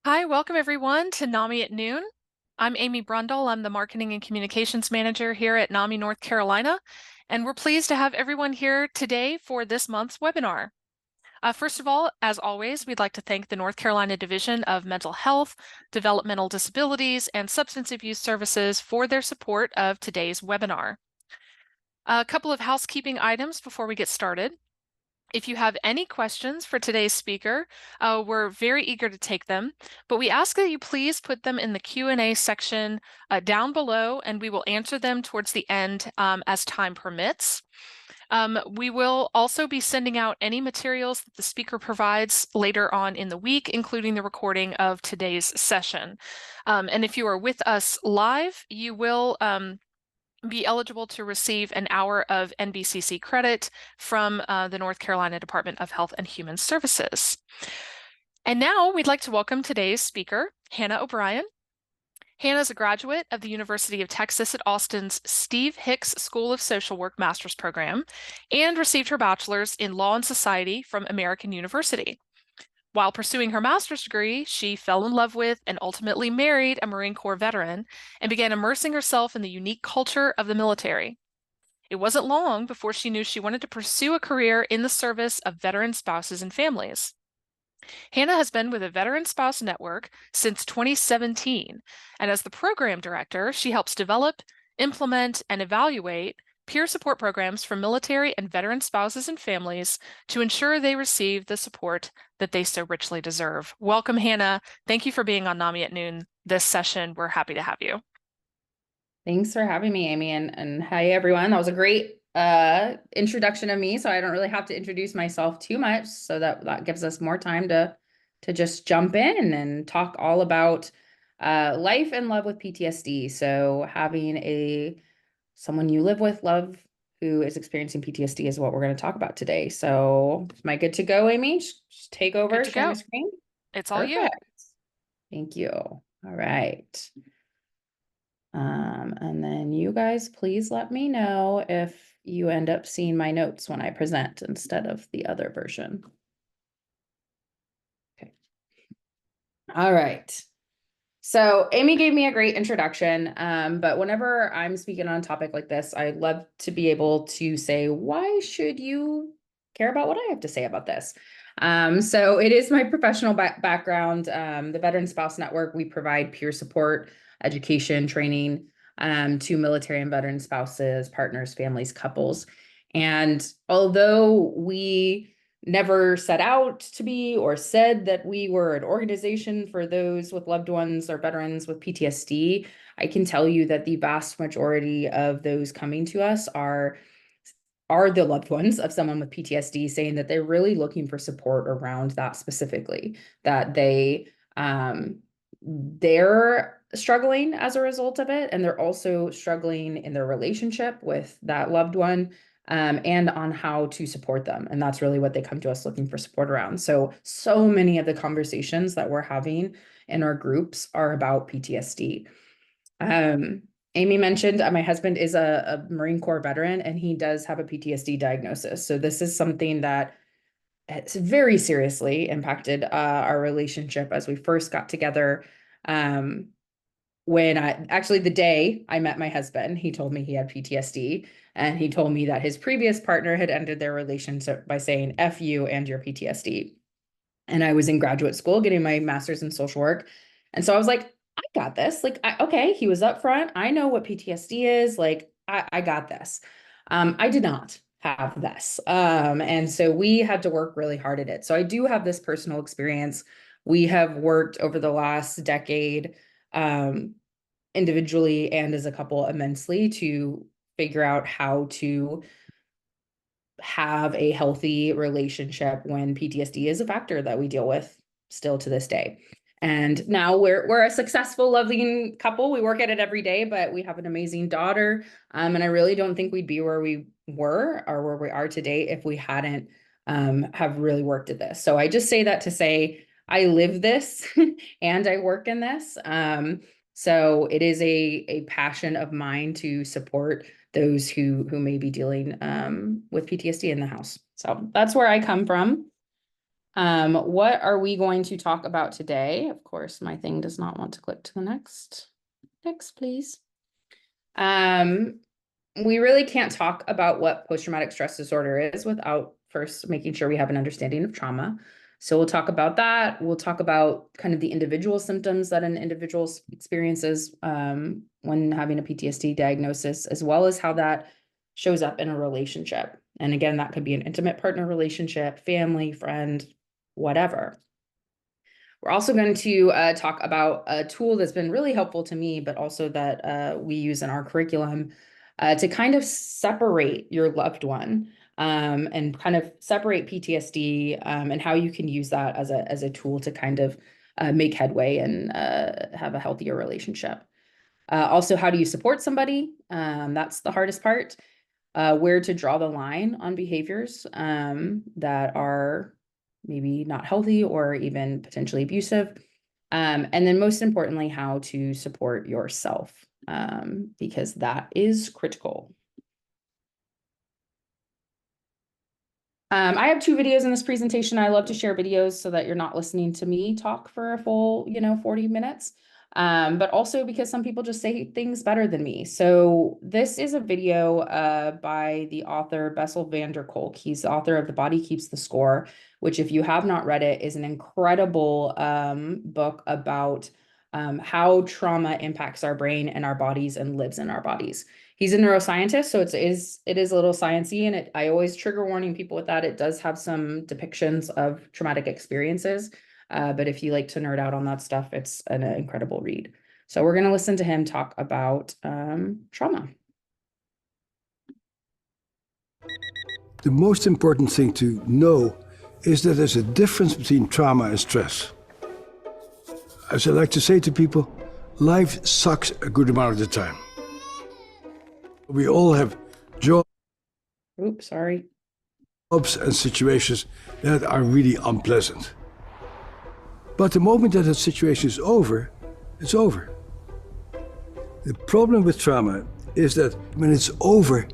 Hi, welcome everyone to NAMI at Noon. I'm Amy Brundle. I'm the Marketing and Communications Manager here at NAMI North Carolina, and we're pleased to have everyone here today for this month's webinar. First of all, as always, we'd like to thank the North Carolina Division of Mental Health, Developmental Disabilities, and Substance Abuse Services for their support of today's webinar. A couple of housekeeping items before we get started. If you have any questions for today's speaker, we're very eager to take them, but we ask that you please put them in the Q&A section down below, and we will answer them towards the end as time permits. We will also be sending out any materials that the speaker provides later on in the week, including the recording of today's session. And if you are with us live, you will be eligible to receive an hour of NBCC credit from the North Carolina Department of Health and Human Services. And now we'd like to welcome today's speaker, Hannah O'Brien. Hannah is a graduate of the University of Texas at Austin's Steve Hicks School of Social Work Master's Program and received her bachelor's in Law and Society from American University. While pursuing her master's degree, she fell in love with and ultimately married a Marine Corps veteran and began immersing herself in the unique culture of the military. It wasn't long before she knew she wanted to pursue a career in the service of veteran spouses and families. Hannah has been with the Veteran Spouse Network since 2017, and as the program director, she helps develop, implement, and evaluate peer support programs for military and veteran spouses and families to ensure they receive the support that they so richly deserve. Welcome, Hannah. Thank you for being on NAMI at Noon this session. We're happy to have you. Thanks for having me, Amy, and hi everyone. That was a great introduction of me, so I don't really have to introduce myself too much, so that gives us more time to just jump in and talk all about life and love with PTSD. So having someone you live with, love, who is experiencing PTSD is what we're going to talk about today. So am I good to go, Amy? Just take Good over, to share my go. screen. It's all you. Perfect. Thank you. All right. And then you guys, please let me know if you end up seeing my notes when I present instead of the other version. Okay. All right. So Amy gave me a great introduction, but whenever I'm speaking on a topic like this, I'd love to be able to say, why should you care about what I have to say about this? So it is my professional background. The Veteran Spouse Network, we provide peer support, education, training to military and veteran spouses, partners, families, couples. And although we never set out to be or said that we were an organization for those with loved ones or veterans with PTSD, I can tell you that the vast majority of those coming to us are the loved ones of someone with PTSD, saying that they're really looking for support around that specifically, that they're struggling as a result of it, and they're also struggling in their relationship with that loved one, and on how to support them. And that's really what they come to us looking for support around. So many of the conversations that we're having in our groups are about PTSD. Amy mentioned my husband is a Marine Corps veteran, and he does have a PTSD diagnosis. So this is something that has very seriously impacted our relationship as we first got together. When the day I met my husband, he told me he had PTSD, and he told me that his previous partner had ended their relationship by saying, F you and your PTSD. And I was in graduate school getting my master's in social work. And so I was like, I got this. Like, okay, he was upfront. I know what PTSD is. Like, I got this. I did not have this. And so we had to work really hard at it. So I do have this personal experience. We have worked over the last decade, individually and as a couple, immensely to figure out how to have a healthy relationship when PTSD is a factor that we deal with still to this day. And now we're a successful, loving couple. We work at it every day, but we have an amazing daughter. And I really don't think we'd be where we were or where we are today if we hadn't have really worked at this. So I just say that to say I live this and I work in this. So it is a passion of mine to support those who may be dealing with PTSD in the house. So that's where I come from. What are we going to talk about today? Of course, my thing does not want to click to the next. Next, please. We really can't talk about what post-traumatic stress disorder is without first making sure we have an understanding of trauma. So we'll talk about that. We'll talk about kind of the individual symptoms that an individual experiences when having a PTSD diagnosis, as well as how that shows up in a relationship. And again, that could be an intimate partner relationship, family, friend, whatever. We're also going to talk about a tool that's been really helpful to me, but also that we use in our curriculum to kind of separate your loved one and kind of separate PTSD and how you can use that as a tool to kind of make headway and have a healthier relationship. Also, how do you support somebody? That's the hardest part. Where to draw the line on behaviors that are maybe not healthy or even potentially abusive. And then most importantly, how to support yourself, because that is critical. I have 2 videos in this presentation. I love to share videos so that you're not listening to me talk for a full, 40 minutes. But also because some people just say things better than me. So this is a video by the author Bessel van der Kolk. He's the author of The Body Keeps the Score, which if you have not read it, is an incredible book about how trauma impacts our brain and our bodies and lives in our bodies. He's a neuroscientist, so it is a little sciencey, and I always trigger warning people with that. It does have some depictions of traumatic experiences. But if you like to nerd out on that stuff, it's an incredible read. So we're going to listen to him talk about trauma. The most important thing to know is that there's a difference between trauma and stress. As I like to say to people, life sucks a good amount of the time. We all have jobs and situations that are really unpleasant. But the moment that situation is over, it's over. The problem with trauma is that when it's over,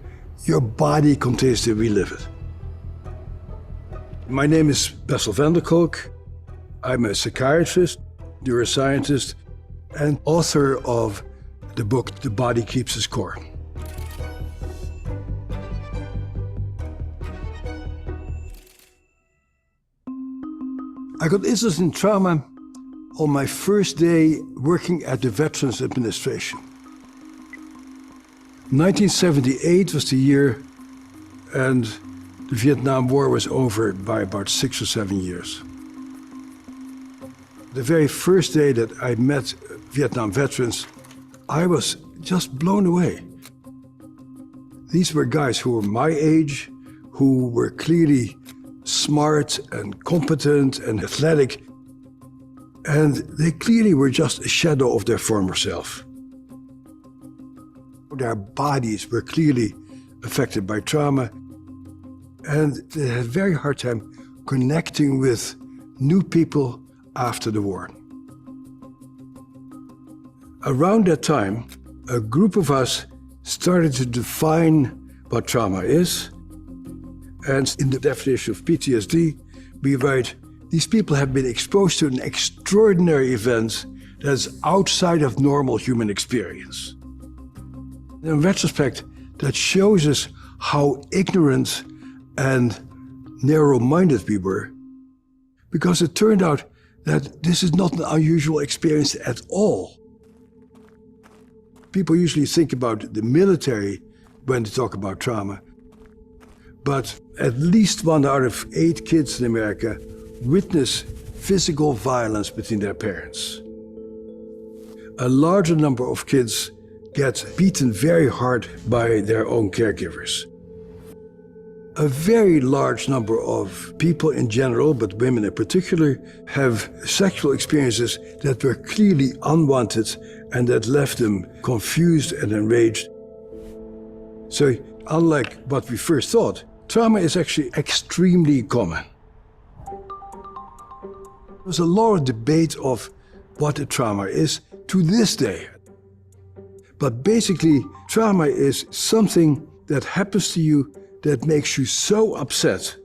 your body continues to relive it. My name is Bessel van der Kolk. I'm a psychiatrist, neuroscientist, and author of the book The Body Keeps the Score. I got interested in trauma on my first day working at the Veterans Administration. 1978 was the year, and the Vietnam War was over by about 6 or 7 years. The very first day that I met Vietnam veterans, I was just blown away. These were guys who were my age, who were clearly smart and competent and athletic, and they clearly were just a shadow of their former self. Their bodies were clearly affected by trauma, and they had a very hard time connecting with new people after the war. Around that time, a group of us started to define what trauma is. And in the definition of PTSD, we write, these people have been exposed to an extraordinary event that is outside of normal human experience. In retrospect, that shows us how ignorant and narrow-minded we were, because it turned out that this is not an unusual experience at all. People usually think about the military when they talk about trauma, but at least 1 out of 8 kids in America witness physical violence between their parents. A larger number of kids get beaten very hard by their own caregivers. A very large number of people in general, but women in particular, have sexual experiences that were clearly unwanted and that left them confused and enraged. So, unlike what we first thought, trauma is actually extremely common. There's a lot of debate of what a trauma is to this day. But basically, trauma is something that happens to you that makes you so upset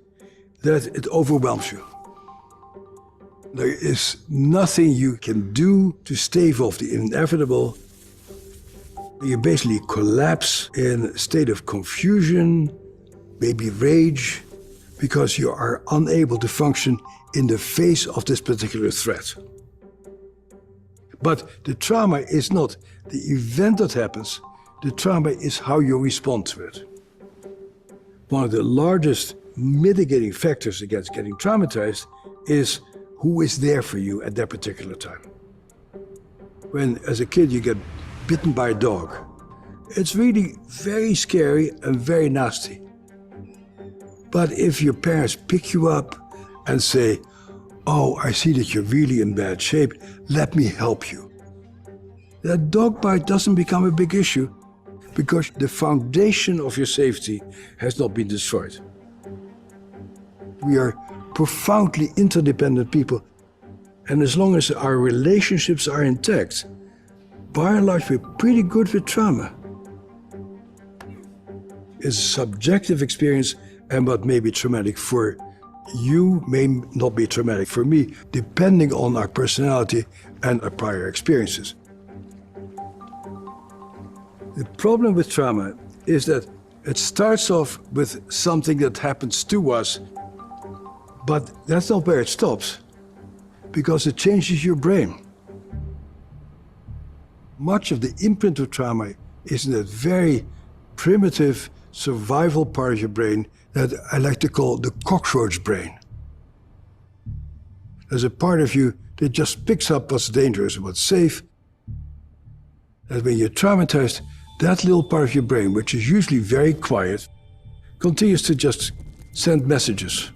that it overwhelms you. There is nothing you can do to stave off the inevitable. You basically collapse in a state of confusion, maybe rage, because you are unable to function in the face of this particular threat. But the trauma is not the event that happens, the trauma is how you respond to it. One of the largest mitigating factors against getting traumatized is who is there for you at that particular time. When, as a kid, you get bitten by a dog, it's really very scary and very nasty. But if your parents pick you up and say, "Oh, I see that you're really in bad shape, let me help you," that dog bite doesn't become a big issue because the foundation of your safety has not been destroyed. We are profoundly interdependent people, and as long as our relationships are intact, by and large, we're pretty good with trauma. It's a subjective experience, and what may be traumatic for you may not be traumatic for me, depending on our personality and our prior experiences. The problem with trauma is that it starts off with something that happens to us, but that's not where it stops, because it changes your brain. Much of the imprint of trauma is in that very primitive survival part of your brain that I like to call the cockroach brain. There's a part of you that just picks up what's dangerous and what's safe. And when you're traumatized, that little part of your brain, which is usually very quiet, continues to just send messages.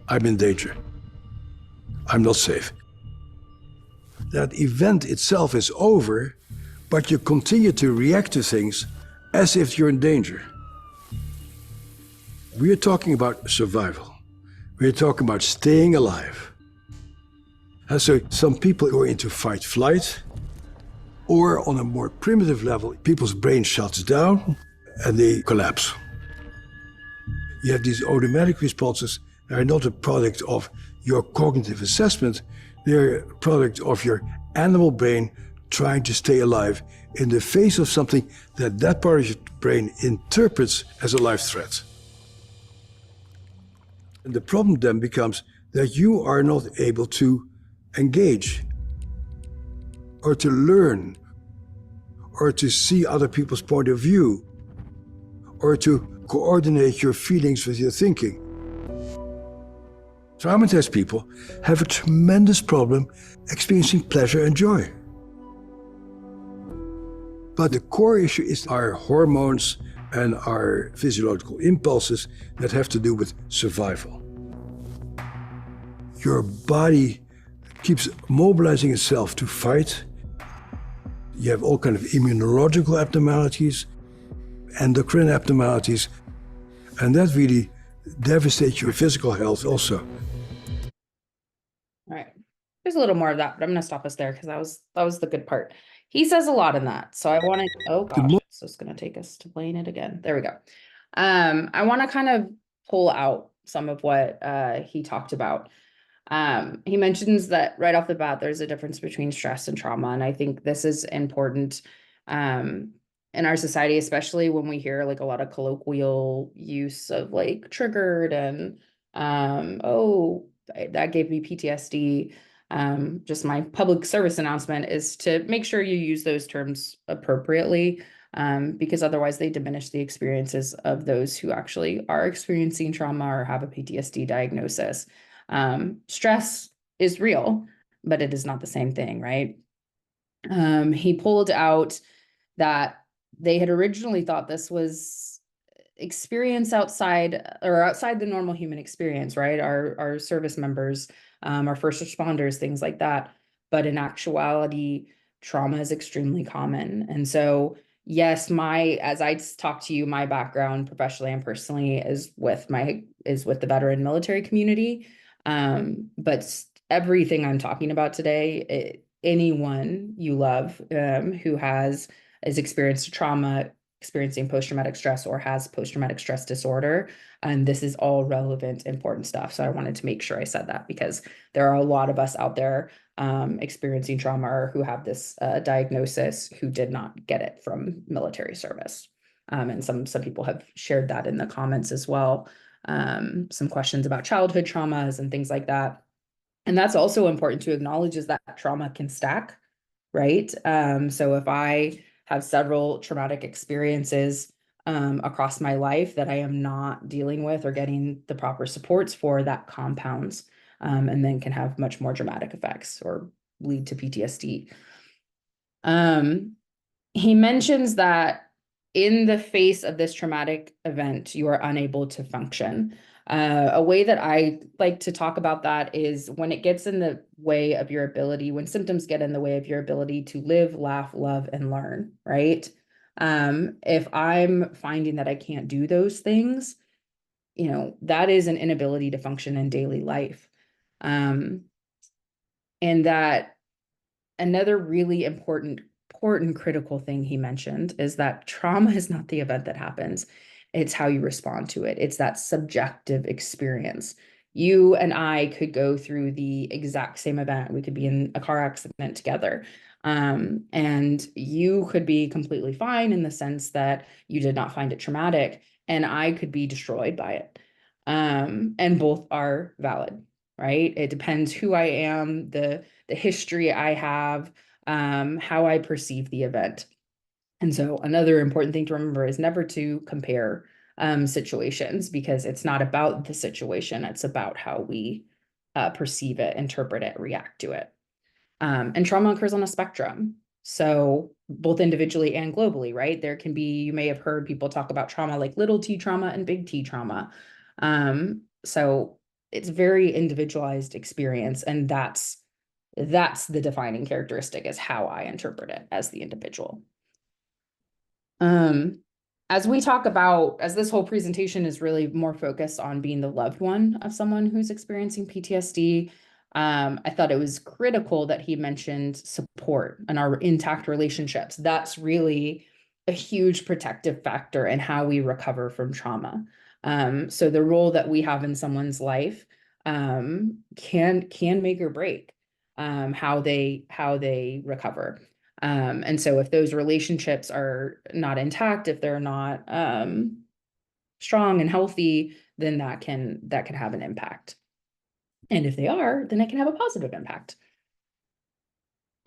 I'm in danger. I'm not safe. That event itself is over, but you continue to react to things as if you're in danger. We're talking about survival. We're talking about staying alive. And so some people go into fight-flight, or on a more primitive level, people's brain shuts down and they collapse. You have these automatic responses that are not a product of your cognitive assessment, they're a product of your animal brain trying to stay alive in the face of something that that part of your brain interprets as a life threat. And the problem then becomes that you are not able to engage, or to learn, or to see other people's point of view, or to coordinate your feelings with your thinking. Traumatized people have a tremendous problem experiencing pleasure and joy. But the core issue is our hormones and our physiological impulses that have to do with survival. Your body keeps mobilizing itself to fight. You have all kinds of immunological abnormalities, endocrine abnormalities, and that really devastates your physical health also. All right. There's a little more of that, but I'm going to stop us there because that was the good part. He says a lot in that. So I want to, oh gosh, it's just going to take us to playing it again. There we go. I want to kind of pull out some of what he talked about. He mentions that right off the bat, there's a difference between stress and trauma. And I think this is important in our society, especially when we hear like a lot of colloquial use of like triggered and, oh, that gave me PTSD. Just my public service announcement is to make sure you use those terms appropriately, because otherwise they diminish the experiences of those who actually are experiencing trauma or have a PTSD diagnosis. Stress is real, but it is not the same thing, right? He pulled out that they had originally thought this was experience outside the normal human experience, right? Our service members, our first responders, things like that. But in actuality, trauma is extremely common. And so, yes, as I talk to you, my background professionally and personally is with the veteran military community. But everything I'm talking about today, anyone you love who has experienced trauma, experiencing post-traumatic stress or has post-traumatic stress disorder. And this is all relevant, important stuff. So I wanted to make sure I said that because there are a lot of us out there experiencing trauma or who have this diagnosis who did not get it from military service. And some people have shared that in the comments as well. Some questions about childhood traumas and things like that. And that's also important to acknowledge, is that trauma can stack, right? So if I have several traumatic experiences across my life that I am not dealing with or getting the proper supports for, that compounds and then can have much more dramatic effects or lead to PTSD. He mentions that in the face of this traumatic event, you are unable to function. A way that I like to talk about that is when it gets in the way of your ability, when symptoms get in the way of your ability to live, laugh, love, and learn, right? If I'm finding that I can't do those things, that is an inability to function in daily life. And that another really important critical thing he mentioned is that trauma is not the event that happens. It's how you respond to it. It's that subjective experience. You and I could go through the exact same event. We could be in a car accident together. And you could be completely fine in the sense that you did not find it traumatic, and I could be destroyed by it. And both are valid, right? It depends who I am, the history I have, how I perceive the event. And so another important thing to remember is never to compare situations, because it's not about the situation. It's about how we perceive it, interpret it, react to it. And trauma occurs on a spectrum. So both individually and globally, right? There can be, you may have heard people talk about trauma like little t trauma and big T trauma. So it's very individualized experience. And that's the defining characteristic, is how I interpret it as the individual. As we talk about, as this whole presentation is really more focused on being the loved one of someone who's experiencing PTSD, I thought it was critical that he mentioned support and our intact relationships. That's really a huge protective factor in how we recover from trauma. So the role that we have in someone's life can make or break how they recover. And so if those relationships are not intact, if they're not strong and healthy, then that can have an impact. And if they are, then it can have a positive impact.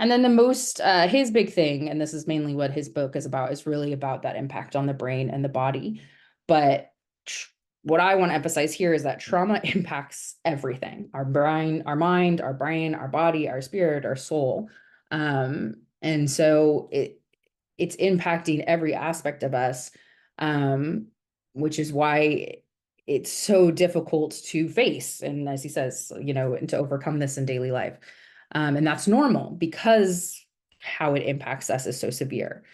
And then the most, his big thing, and this is mainly what his book is about, is really about that impact on the brain and the body. But what I want to emphasize here is that trauma impacts everything: our brain, our mind, our brain, our body, our spirit, our soul. And so it's impacting every aspect of us, which is why it's so difficult to face. And as he says, and to overcome this in daily life. And that's normal because how it impacts us is so severe.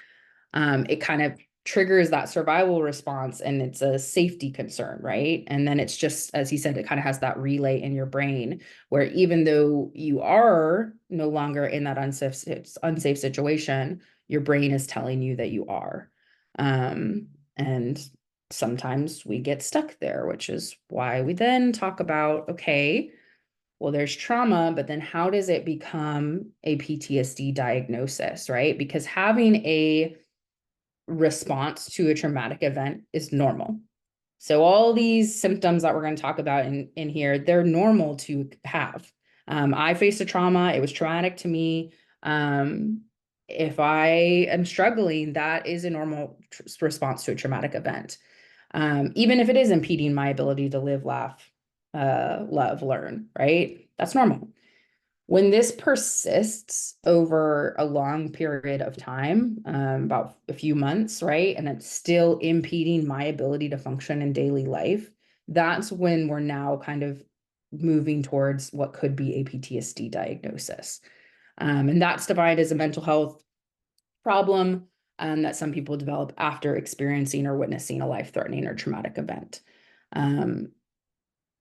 It kind of triggers that survival response, and it's a safety concern, right? And then it's just, as he said, it kind of has that relay in your brain where even though you are no longer in that unsafe situation, your brain is telling you that you are. And sometimes we get stuck there, which is why we then talk about, okay, well, there's trauma, but then how does it become a PTSD diagnosis, right? Because having a response to a traumatic event is normal. So all these symptoms that we're going to talk about in here, they're normal to have. I faced a trauma. It was traumatic to me. If I am struggling, that is a normal response to a traumatic event. Even if it is impeding my ability to live, laugh, love, learn, right? That's normal. When this persists over a long period of time, about a few months, right, and it's still impeding my ability to function in daily life, that's when we're now kind of moving towards what could be a PTSD diagnosis. And that's defined as a mental health problem that some people develop after experiencing or witnessing a life-threatening or traumatic event.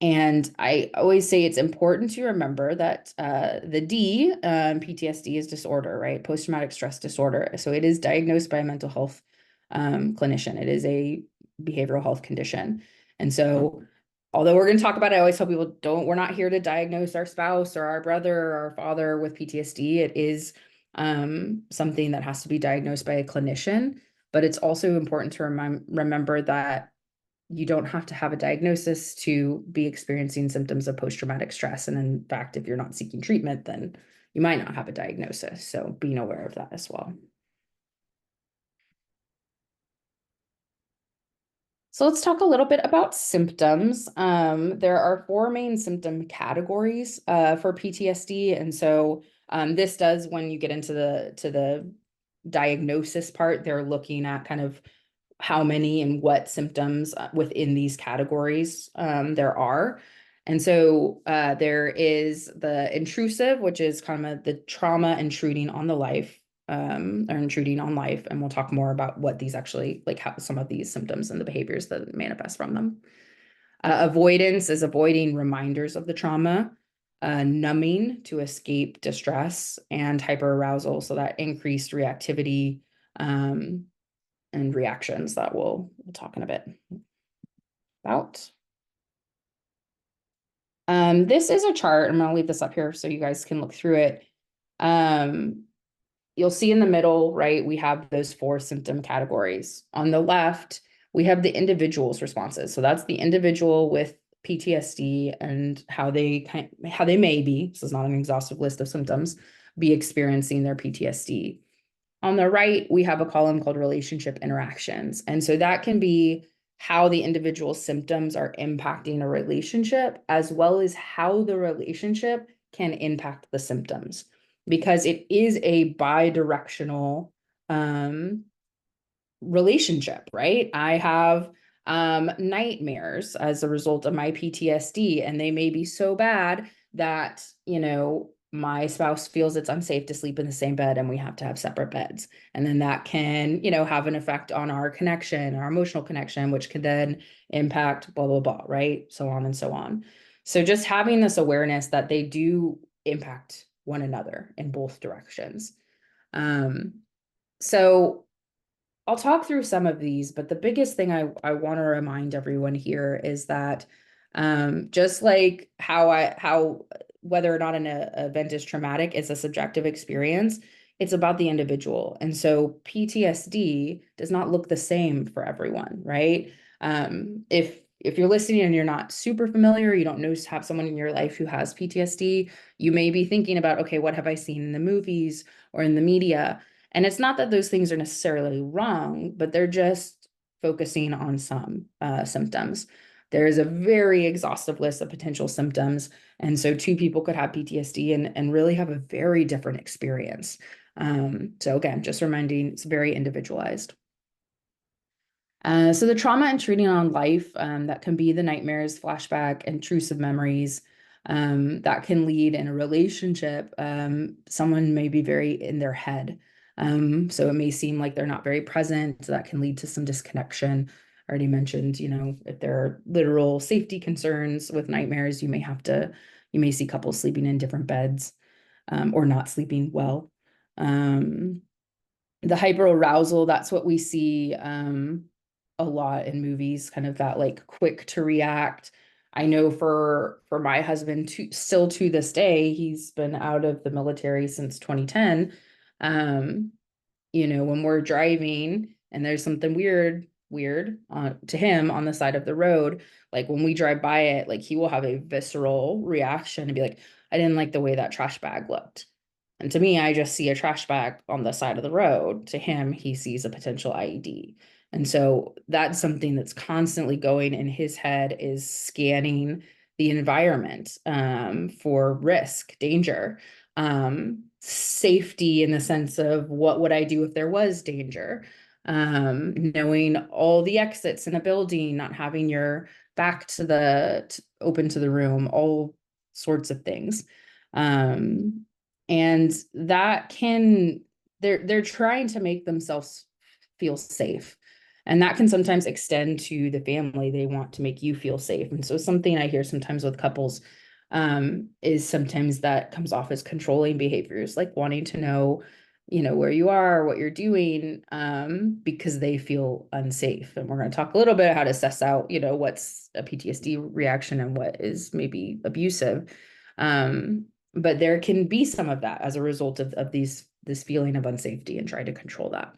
And I always say it's important to remember that the D, PTSD, is disorder, right? Post-traumatic stress disorder. So it is diagnosed by a mental health clinician. It is a behavioral health condition. And so, although we're going to talk about it, I always tell people we're not here to diagnose our spouse or our brother or our father with PTSD. It is something that has to be diagnosed by a clinician, but it's also important to remember that you don't have to have a diagnosis to be experiencing symptoms of post-traumatic stress. And in fact, if you're not seeking treatment, then you might not have a diagnosis. So being aware of that as well. So let's talk a little bit about symptoms. There are 4 main symptom categories for PTSD. And so this does, when you get into the diagnosis part, they're looking at kind of how many and what symptoms within these categories there are. And so there is the intrusive, which is kind of the trauma intruding on the life, or intruding on life. And we'll talk more about what these actually, like how some of these symptoms and the behaviors that manifest from them. Avoidance is avoiding reminders of the trauma. Numbing to escape distress, and hyperarousal, so that increased reactivity and reactions that we'll talk in a bit about. This is a chart. I'm going to leave this up here so you guys can look through it. You'll see in the middle, right, we have those 4 symptom categories. On the left, we have the individual's responses. So that's the individual with PTSD and how they may be, this is not an exhaustive list of symptoms, be experiencing their PTSD. On the right, we have a column called relationship interactions. And so that can be how the individual symptoms are impacting a relationship, as well as how the relationship can impact the symptoms, because it is a bi-directional relationship, right? I have nightmares as a result of my PTSD, and they may be so bad that, my spouse feels it's unsafe to sleep in the same bed and we have to have separate beds. And then that can, have an effect on our connection, our emotional connection, which could then impact blah, blah, blah, right? So on and so on. So just having this awareness that they do impact one another in both directions. So I'll talk through some of these, but the biggest thing I want to remind everyone here is that just like how whether or not an event is traumatic is a subjective experience, it's about the individual. And so PTSD does not look the same for everyone, right? If you're listening and you're not super familiar, you don't know, have someone in your life who has PTSD, you may be thinking about, okay, what have I seen in the movies or in the media? And it's not that those things are necessarily wrong, but they're just focusing on some symptoms. There is a very exhaustive list of potential symptoms. And so 2 people could have PTSD and really have a very different experience. So again, just reminding, it's very individualized. So the trauma intruding on life, that can be the nightmares, flashback, intrusive memories, that can lead in a relationship. Someone may be very in their head. So it may seem like they're not very present. So that can lead to some disconnection. I already mentioned, if there are literal safety concerns with nightmares, you may see couples sleeping in different beds, or not sleeping well. The hyperarousal, that's what we see a lot in movies, kind of that like quick to react. I know for my husband, still to this day, he's been out of the military since 2010. When we're driving and there's something weird to him on the side of the road, like when we drive by it, like he will have a visceral reaction and be like, I didn't like the way that trash bag looked. And to me, I just see a trash bag on the side of the road. To him, he sees a potential IED. And so that's something that's constantly going in his head, is scanning the environment for risk, danger, safety, in the sense of what would I do if there was danger, knowing all the exits in a building, not having your back to open to the room, all sorts of things. And that they're trying to make themselves feel safe. And that can sometimes extend to the family. They want to make you feel safe. And so something I hear sometimes with couples is sometimes that comes off as controlling behaviors, like wanting to know where you are, what you're doing, because they feel unsafe. And we're going to talk a little bit how to assess out, what's a PTSD reaction and what is maybe abusive. But there can be some of that as a result of this feeling of unsafety and trying to control that.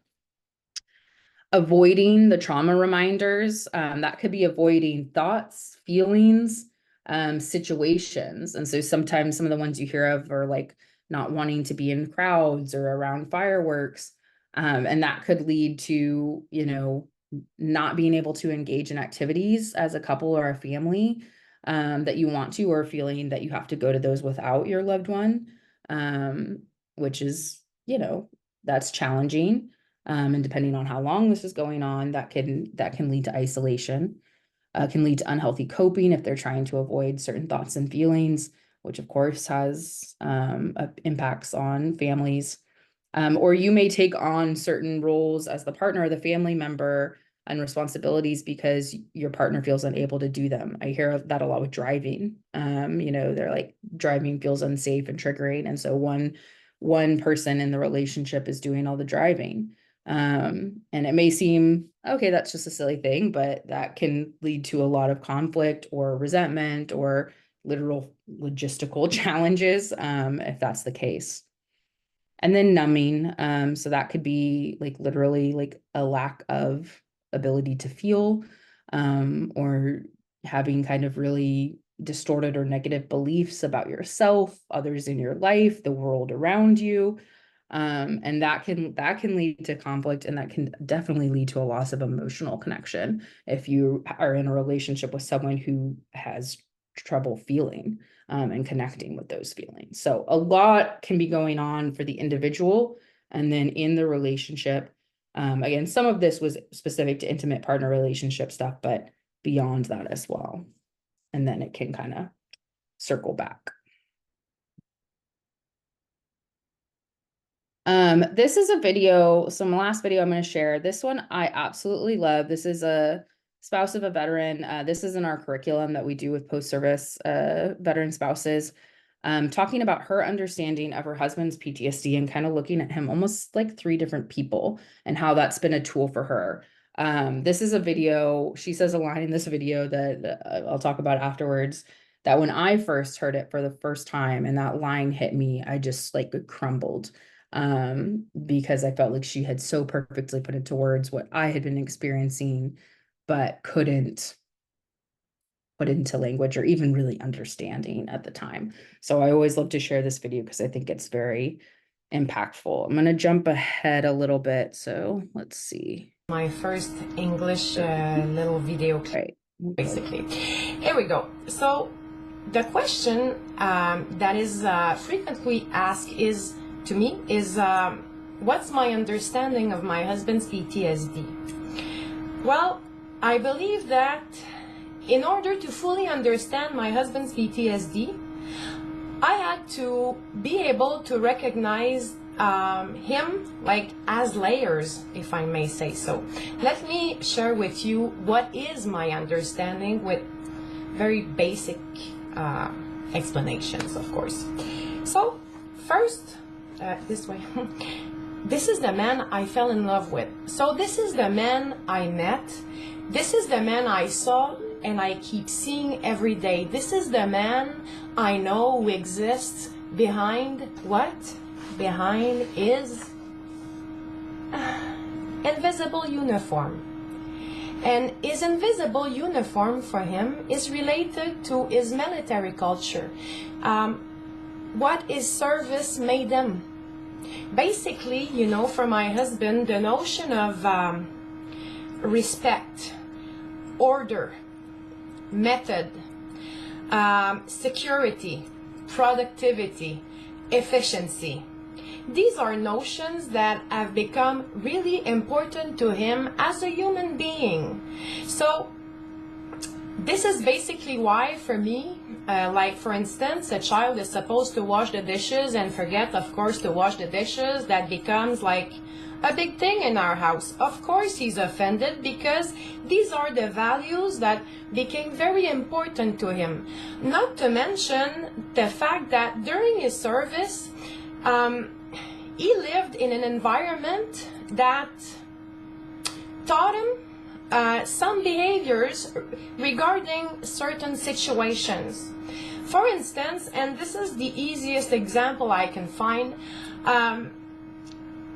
Avoiding the trauma reminders, that could be avoiding thoughts, feelings, situations. And so sometimes some of the ones you hear of are like not wanting to be in crowds or around fireworks. And that could lead to, not being able to engage in activities as a couple or a family that you want to, or feeling that you have to go to those without your loved one, which is, that's challenging. And depending on how long this is going on, that can lead to isolation, can lead to unhealthy coping if they're trying to avoid certain thoughts and feelings, which of course has impacts on families. Or you may take on certain roles as the partner or the family member and responsibilities because your partner feels unable to do them. I hear that a lot with driving. They're like, driving feels unsafe and triggering. And so one person in the relationship is doing all the driving. And it may seem, okay, that's just a silly thing, but that can lead to a lot of conflict or resentment or literal logistical challenges, if that's the case. And then numbing, so that could be like literally like a lack of ability to feel, or having kind of really distorted or negative beliefs about yourself, others in your life, the world around you. And that can lead to conflict, and that can definitely lead to a loss of emotional connection if you are in a relationship with someone who has trouble feeling and connecting with those feelings. So a lot can be going on for the individual, and then in the relationship. Again, some of this was specific to intimate partner relationship stuff, but beyond that as well. And then it can kind of circle back. This is a video, so my last video I'm going to share. This one I absolutely love. This is a spouse of a veteran. This is in our curriculum that we do with post-service veteran spouses, talking about her understanding of her husband's PTSD and kind of looking at him almost like 3 different people and how that's been a tool for her. This is a video, she says a line in this video that I'll talk about afterwards, that when I first heard it for the first time and that line hit me, I just like crumbled. Because I felt like she had so perfectly put into words what I had been experiencing, but couldn't put into language or even really understanding at the time. So I always love to share this video because I think it's very impactful. I'm going to jump ahead a little bit. So let's see. My first English little video clip, basically. Here we go. So the question that is frequently asked to me is, what's my understanding of my husband's PTSD? Well, I believe that in order to fully understand my husband's PTSD, I had to be able to recognize him like as layers, if I may say so. Let me share with you what is my understanding with very basic explanations, of course. So first, this way. This is the man I fell in love with. So this is the man I met. This is the man I saw and I keep seeing every day. This is the man I know who exists behind what? Behind his invisible uniform. And his invisible uniform for him is related to his military culture. What his service made him. Basically, for my husband, the notion of respect, order, method, security, productivity, efficiency. These are notions that have become really important to him as a human being. So this is basically why, for me, like for instance, a child is supposed to wash the dishes and forget, of course, to wash the dishes. That becomes like a big thing in our house. Of course, he's offended because these are the values that became very important to him. Not to mention the fact that during his service, he lived in an environment that taught him some behaviors regarding certain situations. For instance, and this is the easiest example I can find,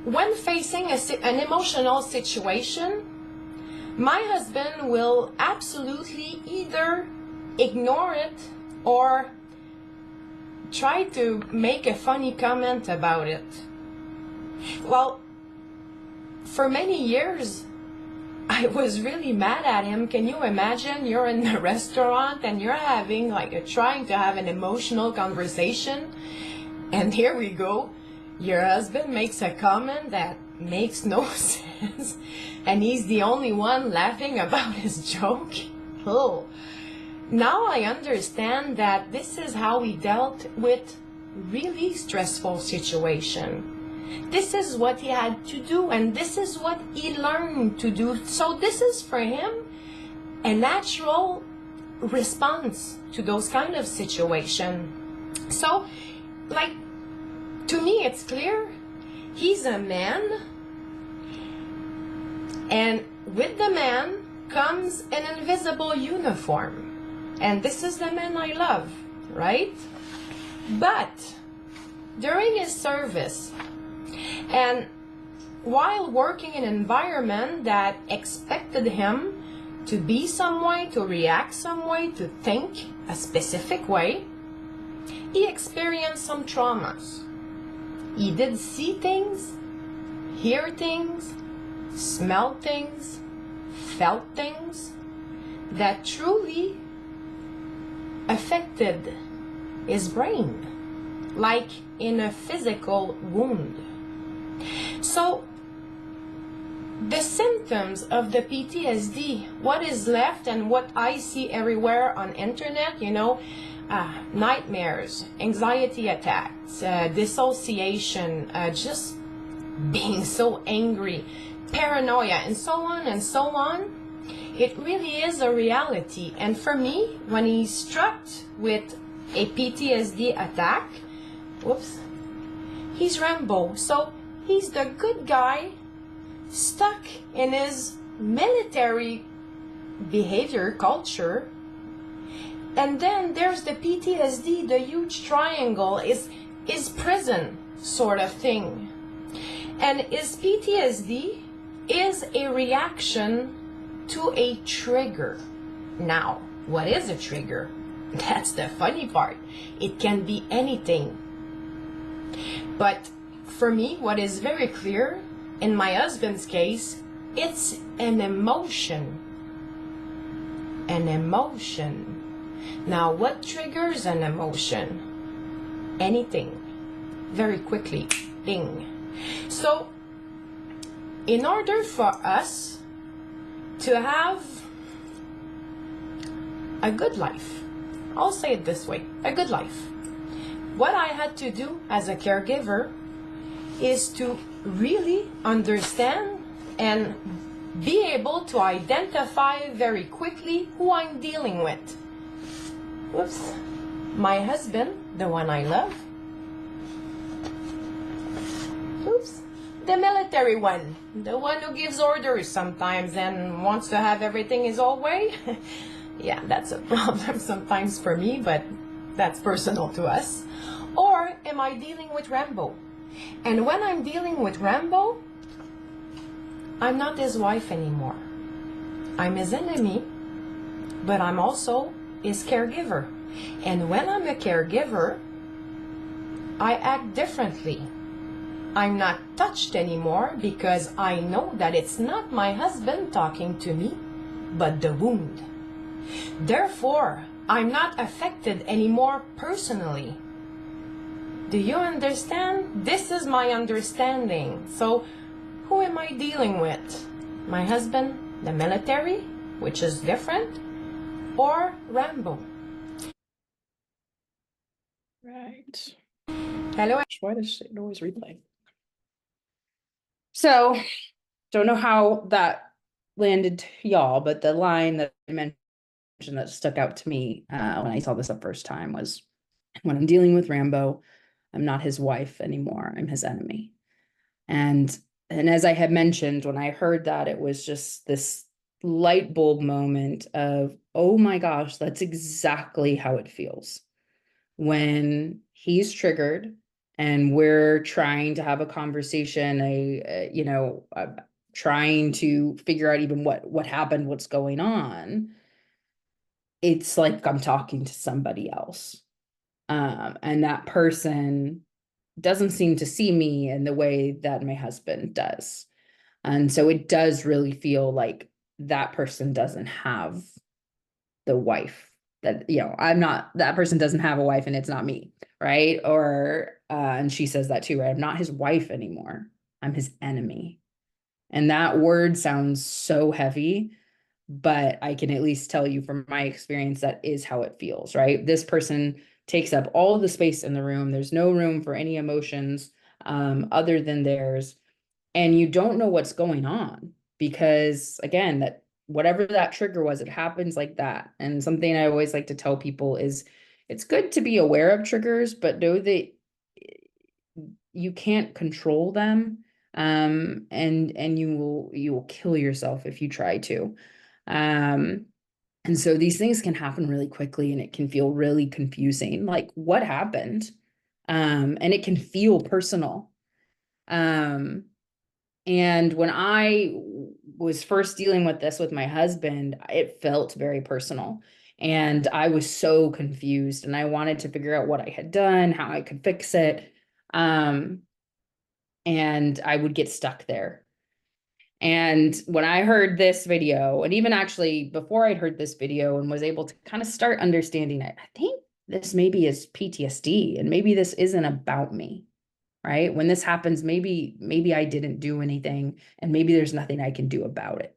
when facing an emotional situation, my husband will absolutely either ignore it or try to make a funny comment about it. Well, for many years, I was really mad at him. Can you imagine? You're in a restaurant and you're having trying to have an emotional conversation, and here we go. Your husband makes a comment that makes no sense, and he's the only one laughing about his joke. Oh, now I understand that this is how he dealt with really stressful situation. This is what he had to do, and this is what he learned to do. So this is for him a natural response to those kind of situation. So, to me, it's clear he's a man, and with the man comes an invisible uniform, and this is the man I love, right? But during his service, and while working in an environment that expected him to be some way, to react some way, to think a specific way, he experienced some traumas. He did see things, hear things, smell things, felt things that truly affected his brain, like in a physical wound. So the symptoms of the PTSD, what is left and what I see everywhere on internet, nightmares, anxiety attacks, dissociation, just being so angry, paranoia, and so on and so on. It really is a reality. And for me, when he's struck with a PTSD attack, he's Rambo. So he's the good guy stuck in his military behavior culture. And then there's the PTSD, the huge triangle, is prison sort of thing. And his PTSD is a reaction to a trigger. Now, what is a trigger? That's the funny part. It can be anything. But for me, what is very clear, in my husband's case, it's an emotion. An emotion. Now, what triggers an emotion? Anything. Very quickly. Ding. So, in order for us to have a good life, I'll say it this way, a good life, what I had to do as a caregiver is to really understand and be able to identify very quickly who I'm dealing with. Whoops. My husband, the one I love. Oops. The military one. The one who gives orders sometimes and wants to have everything his own way. Yeah, that's a problem sometimes for me, but that's personal to us. Or am I dealing with Rambo? And when I'm dealing with Rambo, I'm not his wife anymore. I'm his enemy, but I'm also his caregiver. And when I'm a caregiver, I act differently. I'm not touched anymore because I know that it's not my husband talking to me, but the wound. Therefore, I'm not affected anymore personally. Do you understand? This is my understanding. So, who am I dealing with? My husband, the military, which is different, or Rambo? Right. Hello. Why does it always replay? So, don't know how that landed to y'all, but the line that I mentioned that stuck out to me when I saw this the first time was, when I'm dealing with Rambo, I'm not his wife anymore, I'm his enemy. And as I had mentioned, when I heard that, it was just this light bulb moment of, oh my gosh, that's exactly how it feels when he's triggered and we're trying to have a conversation, trying to figure out even what happened, what's going on. It's like I'm talking to somebody else. And that person doesn't seem to see me in the way that my husband does. And so it does really feel like that person doesn't have the wife that, I'm not, that person doesn't have a wife and it's not me. Right. Or, and she says that too, right? I'm not his wife anymore. I'm his enemy. And that word sounds so heavy, but I can at least tell you from my experience, that is how it feels, right? This person takes up all the space in the room. There's no room for any emotions other than theirs. And you don't know what's going on because, again, that whatever that trigger was, it happens like that. And something I always like to tell people is it's good to be aware of triggers, but know that you can't control them. And you will kill yourself if you try to. And so these things can happen really quickly and it can feel really confusing. Like, what happened? And it can feel personal. And when I was first dealing with this with my husband, it felt very personal. And I was so confused and I wanted to figure out what I had done, how I could fix it. And I would get stuck there. And when I heard this video, and even actually before I'd heard this video and was able to kind of start understanding it, I think this maybe is PTSD and maybe this isn't about me, right? When this happens, maybe I didn't do anything and maybe there's nothing I can do about it.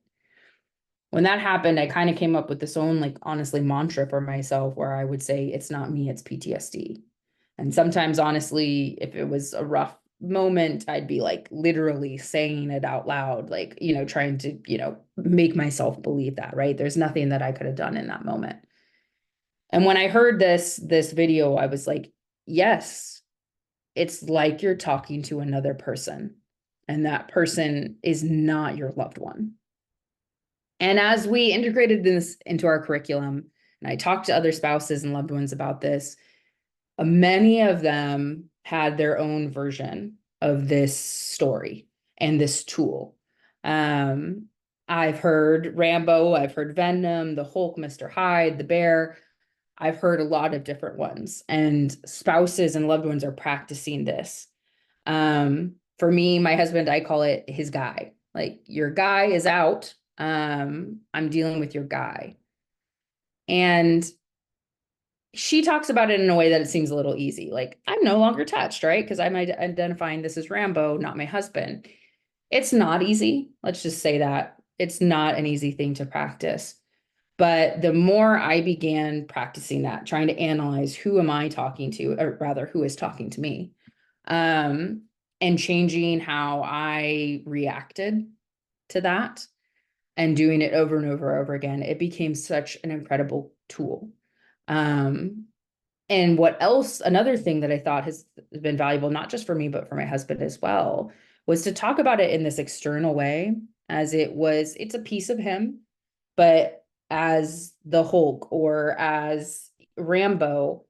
When that happened, I kind of came up with this own, like, honestly, mantra for myself where I would say, it's not me, it's PTSD. And sometimes, honestly, if it was a rough moment, I'd be like literally saying it out loud, like, trying to, make myself believe that, right? There's nothing that I could have done in that moment. And when I heard this video, I was like, yes, it's like you're talking to another person, and that person is not your loved one. And as we integrated this into our curriculum, and I talked to other spouses and loved ones about this, many of them had their own version of this story and this tool. I've heard Rambo, I've heard Venom, the Hulk, Mr. Hyde, the bear. I've heard a lot of different ones, and spouses and loved ones are practicing this. For me, my husband, I call it his guy. Like, your guy is out. I'm dealing with your guy. And she talks about it in a way that it seems a little easy. Like, I'm no longer touched, right? Because I'm identifying this as Rambo, not my husband. It's not easy. Let's just say that. It's not an easy thing to practice. But the more I began practicing that, trying to analyze who am I talking to, or rather, who is talking to me, and changing how I reacted to that and doing it over and over and over again, it became such an incredible tool. And what else, another thing that I thought has been valuable, not just for me, but for my husband as well, was to talk about it in this external way, as it's a piece of him, but as the Hulk or as Rambo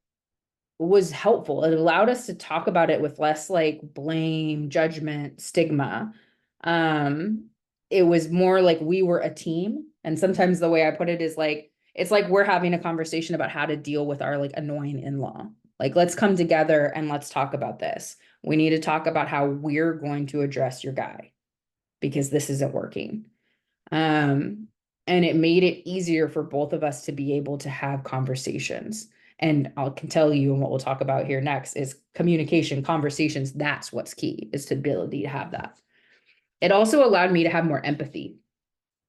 was helpful. It allowed us to talk about it with less like blame, judgment, stigma. It was more like we were a team. And sometimes the way I put it is like, it's like we're having a conversation about how to deal with our like annoying in-law. Like, let's come together and let's talk about this. We need to talk about how we're going to address your guy because this isn't working. And it made it easier for both of us to be able to have conversations. And I can tell you, and what we'll talk about here next is communication, conversations. That's what's key, is the ability to have that. It also allowed me to have more empathy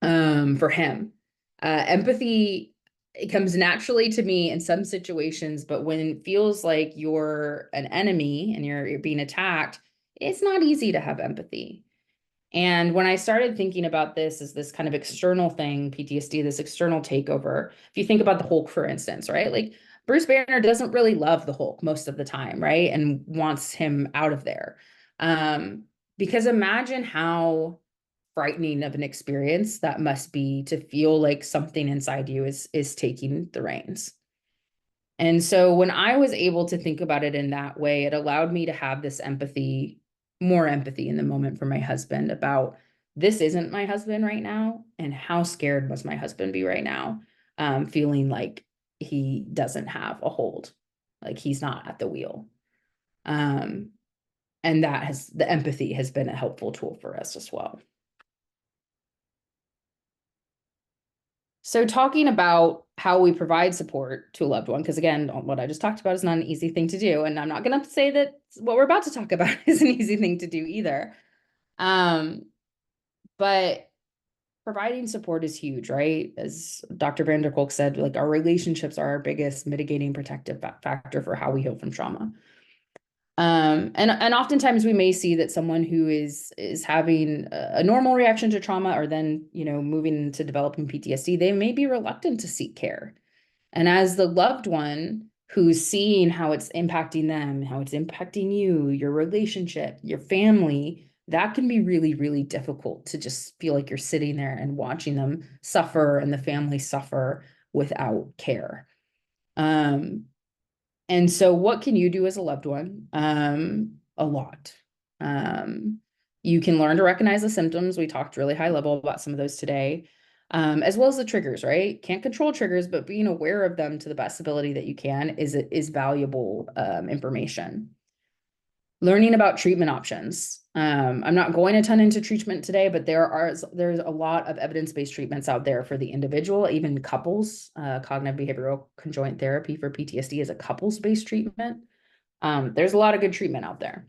for him. Empathy, it comes naturally to me in some situations, but when it feels like you're an enemy and you're being attacked, it's not easy to have empathy. And when I started thinking about this as this kind of external thing, PTSD, this external takeover, if you think about the Hulk, for instance, right? Like, Bruce Banner doesn't really love the Hulk most of the time, right? And wants him out of there. Because imagine how frightening of an experience that must be to feel like something inside you is taking the reins. And so when I was able to think about it in that way, it allowed me to have this empathy, more empathy in the moment for my husband about this isn't my husband right now, and how scared must my husband be right now, feeling like he doesn't have a hold, like he's not at the wheel. And the empathy has been a helpful tool for us as well. So talking about how we provide support to a loved one, because again, what I just talked about is not an easy thing to do. And I'm not going to say that what we're about to talk about is an easy thing to do either. But providing support is huge, right? As Dr. Van der Kolk said, like our relationships are our biggest mitigating protective factor for how we heal from trauma. And oftentimes we may see that someone who is having a normal reaction to trauma, or then, moving into developing PTSD, they may be reluctant to seek care. And as the loved one who's seeing how it's impacting them, how it's impacting you, your relationship, your family, that can be really, really difficult to just feel like you're sitting there and watching them suffer and the family suffer without care. And so what can you do as a loved one? A lot. You can learn to recognize the symptoms. We talked really high level about some of those today, as well as the triggers, right? Can't control triggers, but being aware of them to the best ability that you can is valuable information. Learning about treatment options. I'm not going a ton into treatment today, but there's a lot of evidence-based treatments out there for the individual, even couples. Cognitive behavioral conjoint therapy for PTSD is a couples-based treatment. There's a lot of good treatment out there.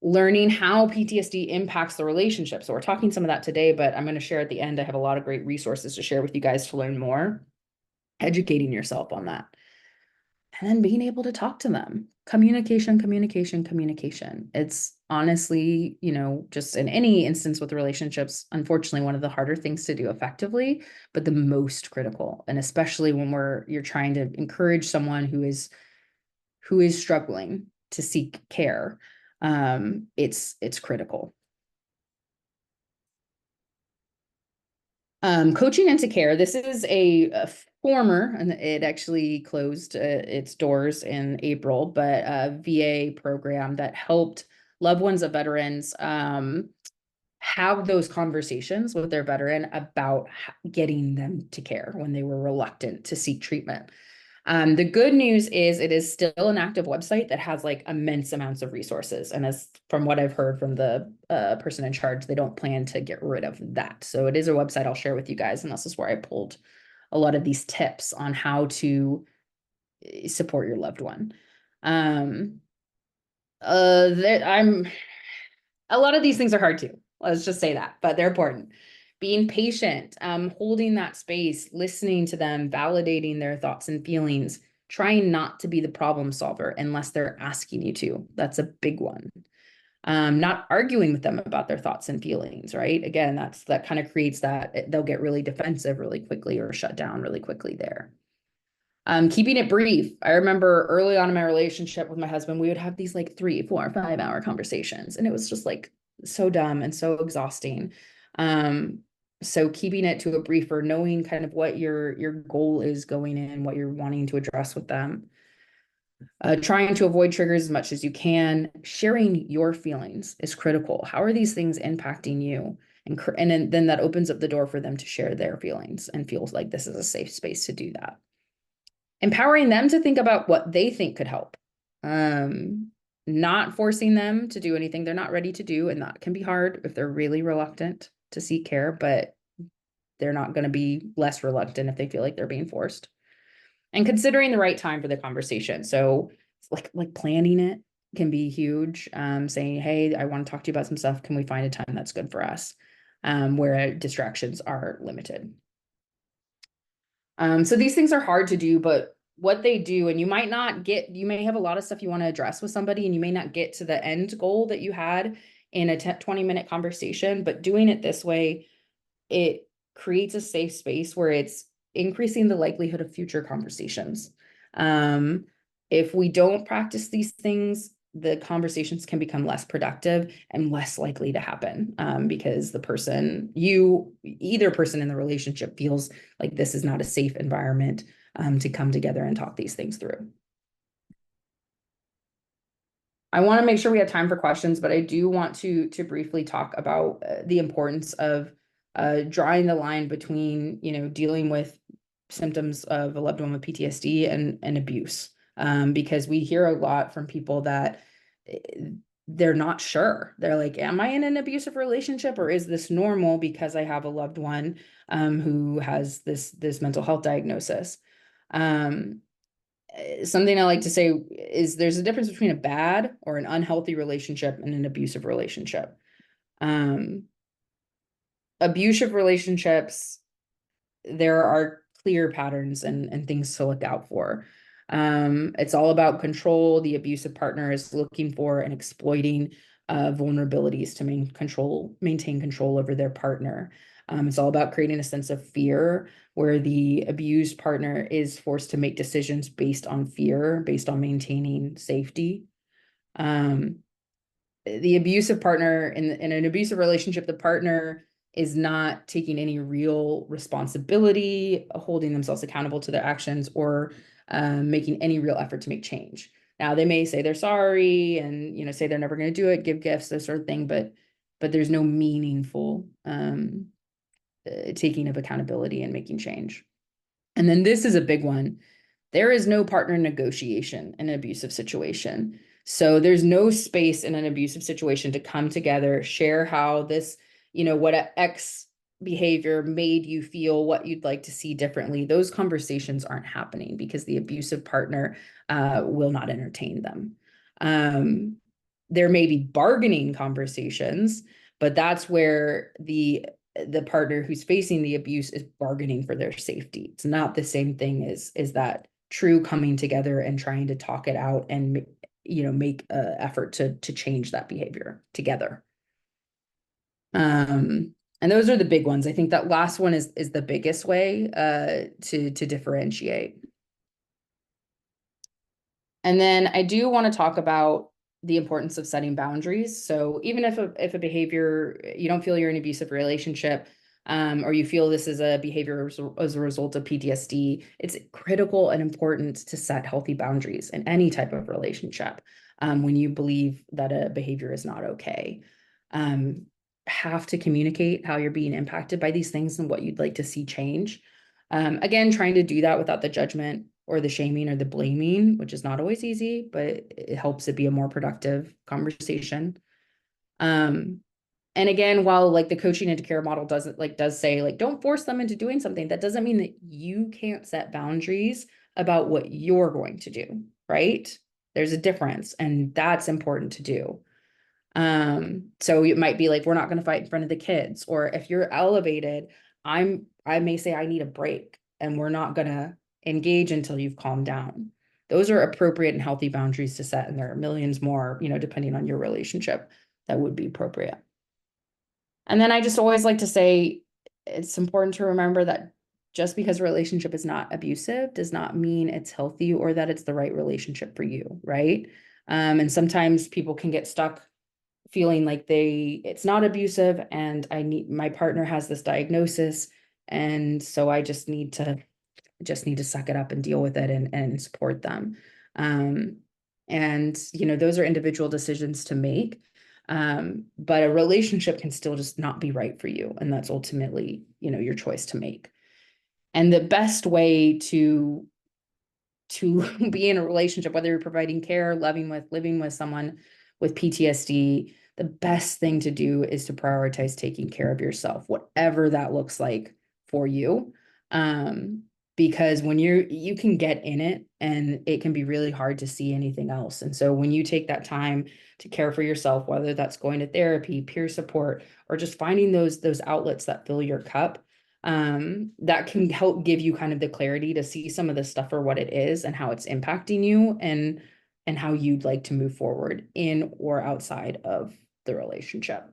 Learning how PTSD impacts the relationship. So we're talking some of that today, but I'm going to share at the end. I have a lot of great resources to share with you guys to learn more, educating yourself on that. And then being able to talk to them. Communication. It's honestly, just in any instance with relationships, unfortunately, one of the harder things to do effectively, but the most critical. And especially when you're trying to encourage someone who is struggling to seek care, it's critical. Coaching into care. This is a former, and it actually closed its doors in April, but a VA program that helped loved ones of veterans have those conversations with their veteran about getting them to care when they were reluctant to seek treatment. The good news is it is still an active website that has like immense amounts of resources. And as from what I've heard from the person in charge, they don't plan to get rid of that. So it is a website I'll share with you guys. And this is where I pulled a lot of these tips on how to support your loved one. A lot of these things are hard too. Let's just say that, but they're important. Being patient, holding that space, listening to them, validating their thoughts and feelings, trying not to be the problem solver unless they're asking you to. That's a big one. Not arguing with them about their thoughts and feelings, right? Again, that kind of creates that they'll get really defensive really quickly or shut down really quickly there. Keeping it brief. I remember early on in my relationship with my husband, we would have these like 3, 4, 5-hour conversations, and it was just like so dumb and so exhausting. So keeping it to a briefer, knowing kind of what your goal is going in, what you're wanting to address with them. Trying to avoid triggers as much as you can. Sharing your feelings is critical. How are these things impacting you? And then that opens up the door for them to share their feelings and feels like this is a safe space to do that. Empowering them to think about what they think could help. Not forcing them to do anything they're not ready to do. And that can be hard if they're really reluctant to seek care, but they're not going to be less reluctant if they feel like they're being forced. And considering the right time for the conversation. So like planning it can be huge. Saying, hey, I want to talk to you about some stuff. Can we find a time that's good for us? Where distractions are limited. So these things are hard to do, but what they do, and you may have a lot of stuff you want to address with somebody, and you may not get to the end goal that you had in a 20-minute conversation, but doing it this way, it creates a safe space where it's increasing the likelihood of future conversations. If we don't practice these things, the conversations can become less productive and less likely to happen, because either person in the relationship feels like this is not a safe environment to come together and talk these things through. I want to make sure we have time for questions, but I do want to briefly talk about the importance of drawing the line between, dealing with symptoms of a loved one with PTSD and abuse. Because we hear a lot from people that they're not sure. They're like, am I in an abusive relationship, or is this normal because I have a loved one who has this mental health diagnosis? Something I like to say is there's a difference between a bad or an unhealthy relationship and an abusive relationship. Abusive relationships, there are clear patterns and things to look out for. It's all about control. The abusive partner is looking for and exploiting vulnerabilities to maintain control over their partner. It's all about creating a sense of fear where the abused partner is forced to make decisions based on fear, based on maintaining safety. The abusive partner in an abusive relationship, the partner is not taking any real responsibility, holding themselves accountable to their actions, or making any real effort to make change. Now, they may say they're sorry and say they're never going to do it, give gifts, this sort of thing, but there's no meaningful taking of accountability and making change. And then this is a big one. There is no partner negotiation in an abusive situation. So there's no space in an abusive situation to come together, share how this, what an X behavior made you feel, what you'd like to see differently. Those conversations aren't happening because the abusive partner will not entertain them. There may be bargaining conversations, but that's where the partner who's facing the abuse is bargaining for their safety. It's not the same thing as that true coming together and trying to talk it out and make an effort to change that behavior together. And those are the big ones. I think that last one is the biggest way to differentiate. And then I do want to talk about the importance of setting boundaries. So even if a behavior, you don't feel you're in an abusive relationship, or you feel this is a behavior as a result of PTSD, it's critical and important to set healthy boundaries in any type of relationship when you believe that a behavior is not okay. Have to communicate how you're being impacted by these things and what you'd like to see change. Again, trying to do that without the judgment or the shaming or the blaming, which is not always easy, but it helps it be a more productive conversation. And again, while the coaching into care model does say don't force them into doing something, that doesn't mean that you can't set boundaries about what you're going to do, right? There's a difference, and that's important to do. So it might be we're not going to fight in front of the kids, or if you're elevated, I may say I need a break and we're not going to engage until you've calmed down. Those are appropriate and healthy boundaries to set, and there are millions more, depending on your relationship, that would be appropriate. And then I just always like to say it's important to remember that just because a relationship is not abusive does not mean it's healthy or that it's the right relationship for you, right? And sometimes people can get stuck feeling like it's not abusive and my partner has this diagnosis, and so I just need to suck it up and deal with it and support them. And those are individual decisions to make. But a relationship can still just not be right for you, and that's ultimately your choice to make. And the best way to be in a relationship, whether you're providing care, living with someone with PTSD, the best thing to do is to prioritize taking care of yourself, whatever that looks like for you. Because when you can get in it and it can be really hard to see anything else. And so when you take that time to care for yourself, whether that's going to therapy, peer support, or just finding those outlets that fill your cup, that can help give you kind of the clarity to see some of this stuff for what it is and how it's impacting you, and how you'd like to move forward in or outside of the relationship.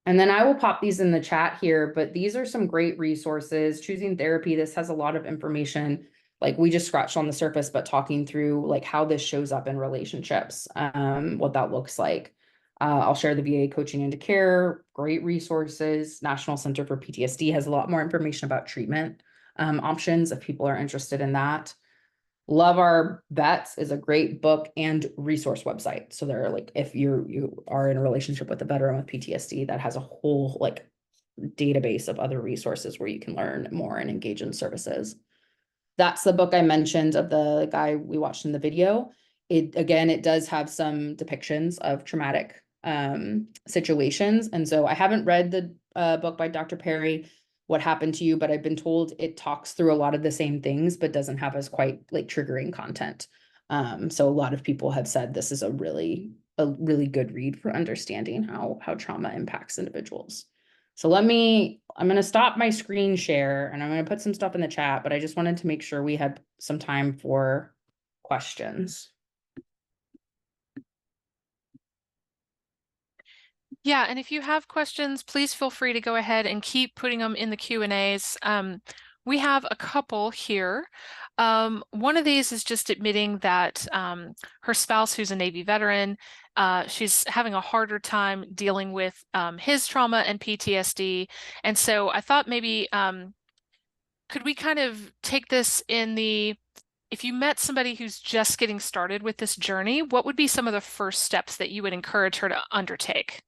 And then I will pop these in the chat here, but these are some great resources. Choosing Therapy, this has a lot of information like we just scratched on the surface, but talking through like how this shows up in relationships, what that looks like. I'll share the VA Coaching into Care, great resources. National Center for PTSD has a lot more information about treatment options if people are interested in that. Love Our Vets is a great book and resource website. So they're like, if you are in a relationship with a veteran with PTSD, that has a whole like database of other resources where you can learn more and engage in services. That's the book I mentioned of the guy we watched in the video. It does have some depictions of traumatic situations. And so I haven't read the book by Dr. Perry, What Happened to You, but I've been told it talks through a lot of the same things, but doesn't have as quite like triggering content. So a lot of people have said this is a really good read for understanding how trauma impacts individuals. So I'm going to stop my screen share and I'm going to put some stuff in the chat, but I just wanted to make sure we had some time for questions. Yeah, and if you have questions, please feel free to go ahead and keep putting them in the Q&As. We have a couple here. One of these is just admitting that her spouse, who's a Navy veteran, she's having a harder time dealing with his trauma and PTSD. And so I thought maybe could we kind of take this in if you met somebody who's just getting started with this journey, what would be some of the first steps that you would encourage her to undertake?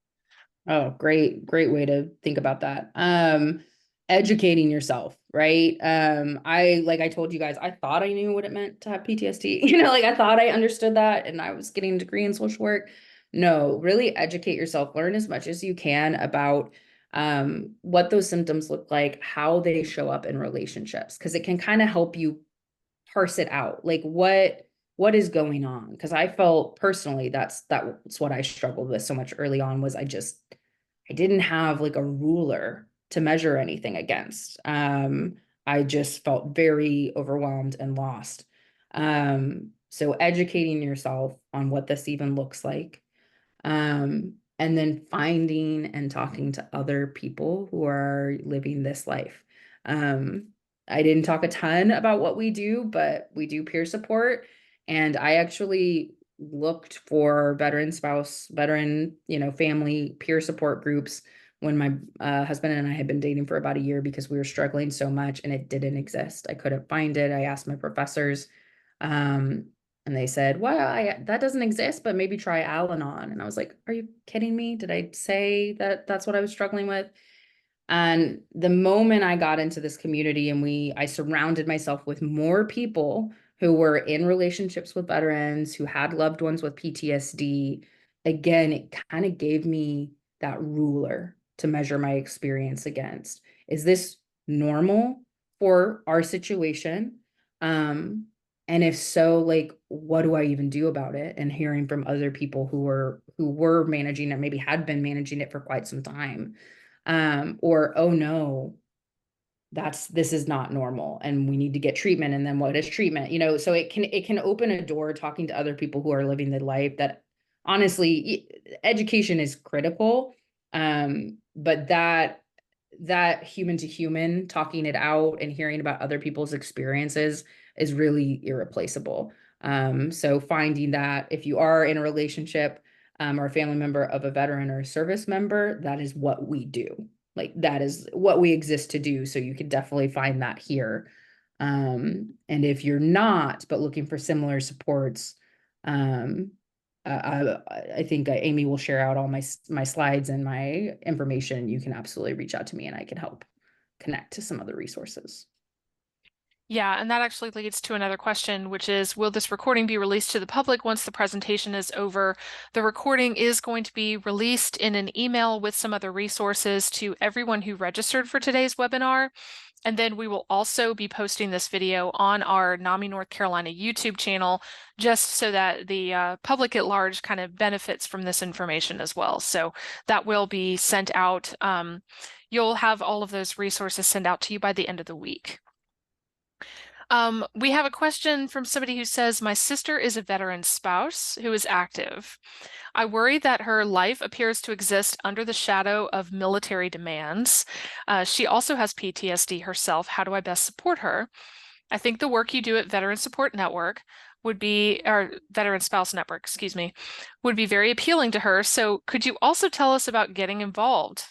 Oh, great way to think about that. Educating yourself, right? I told you guys, I thought I knew what it meant to have PTSD. Like I thought I understood that and I was getting a degree in social work. No, really educate yourself, learn as much as you can about what those symptoms look like, how they show up in relationships, because it can kind of help you parse it out. Like what is going on? Because I felt personally that's what I struggled with so much early on was I didn't have like a ruler to measure anything against. I just felt very overwhelmed and lost. So educating yourself on what this even looks like. And then finding and talking to other people who are living this life. I didn't talk a ton about what we do, but we do peer support. And I actually looked for veteran spouse, veteran, family peer support groups when my husband and I had been dating for about a year because we were struggling so much and it didn't exist. I couldn't find it. I asked my professors. And they said, well, that doesn't exist, but maybe try Al-Anon. And I was like, are you kidding me? Did I say that that's what I was struggling with? And the moment I got into this community and I surrounded myself with more people who were in relationships with veterans, who had loved ones with PTSD, again, it kind of gave me that ruler to measure my experience against. Is this normal for our situation? And if so, like, what do I even do about it? And hearing from other people who were managing it, maybe had been managing it for quite some time. Or, oh no, this is not normal and we need to get treatment. And then what is treatment? So it can open a door talking to other people who are living the life that honestly, education is critical. But that human to human talking it out and hearing about other people's experiences is really irreplaceable. So finding that if you are in a relationship or a family member of a veteran or a service member, that is what we do. Like that is what we exist to do. So you could definitely find that here. And if you're not, but looking for similar supports, I think Amy will share out all my slides and my information. You can absolutely reach out to me and I can help connect to some other resources. Yeah, and that actually leads to another question, which is, will this recording be released to the public once the presentation is over? The recording is going to be released in an email with some other resources to everyone who registered for today's webinar. And then we will also be posting this video on our NAMI North Carolina YouTube channel, just so that the public at large kind of benefits from this information as well. So that will be sent out. You'll have all of those resources sent out to you by the end of the week. We have a question from somebody who says, my sister is a veteran spouse who is active. I worry that her life appears to exist under the shadow of military demands. She also has PTSD herself. How do I best support her? I think the work you do at Veteran Support Network would be, or Veteran Spouse Network, excuse me, would be very appealing to her. So could you also tell us about getting involved?